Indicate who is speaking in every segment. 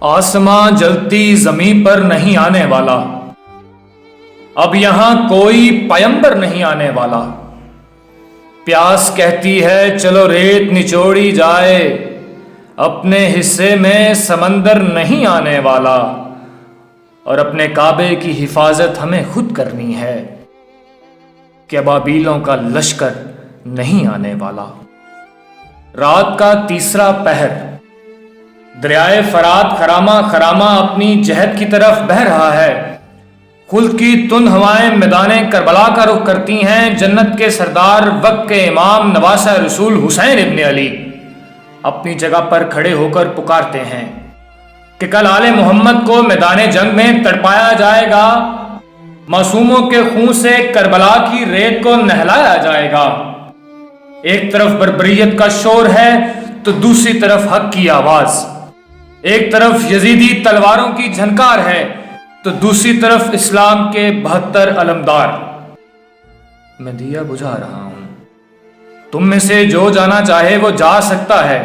Speaker 1: آسماں جلتی زمین پر نہیں آنے والا، اب یہاں کوئی پیمبر نہیں آنے والا۔ پیاس کہتی ہے چلو ریت نچوڑی جائے، اپنے حصے میں سمندر نہیں آنے والا، اور اپنے کعبے کی حفاظت ہمیں خود کرنی ہے کہ ابابیلوں کا لشکر نہیں آنے والا۔ رات کا تیسرا پہر، دریائے فرات خرامہ خرامہ اپنی جہت کی طرف بہہ رہا ہے۔ خلد کی تند ہوائیں میدان کربلا کا رخ کرتی ہیں۔ جنت کے سردار، وقت کے امام، نواسہ رسول حسین ابن علی اپنی جگہ پر کھڑے ہو کر پکارتے ہیں کہ کل آل محمد کو میدان جنگ میں تڑپایا جائے گا، معصوموں کے خون سے کربلا کی ریت کو نہلایا جائے گا۔ ایک طرف بربریت کا شور ہے تو دوسری طرف حق کی آواز، ایک طرف یزیدی تلواروں کی جھنکار ہے تو دوسری طرف اسلام کے 72 علمدار۔ میں دیا بجھا رہا ہوں، تم میں سے جو جانا چاہے وہ جا سکتا ہے،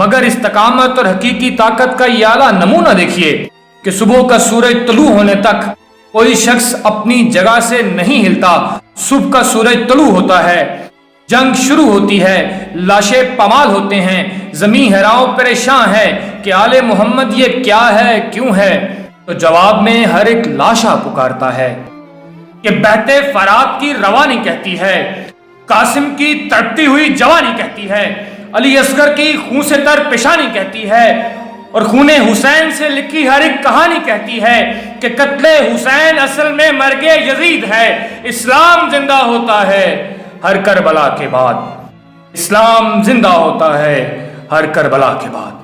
Speaker 1: مگر استقامت اور حقیقی طاقت کا یہ اعلیٰ نمونہ دیکھیے کہ صبح کا سورج طلوع ہونے تک کوئی شخص اپنی جگہ سے نہیں ہلتا۔ صبح کا سورج طلوع ہوتا ہے، جنگ شروع ہوتی ہے، لاشیں پامال ہوتے ہیں، زمین حیران پریشان ہے کہ آل محمد یہ کیا ہے، کیوں ہے؟ تو جواب میں ہر ایک لاشا پکارتا ہے کہ بہتے فرات کی روانی کہتی ہے، قاسم کی تڑپتی ہوئی جوانی کہتی ہے، علی اصغر کی خون سے تر پیشانی کہتی ہے، اور خون حسین سے لکھی ہر ایک کہانی کہتی ہے کہ قتل حسین اصل میں مرگ یزید ہے۔ اسلام زندہ ہوتا ہے ہر کربلا کے بعد، اسلام زندہ ہوتا ہے ہر کربلا کے بعد۔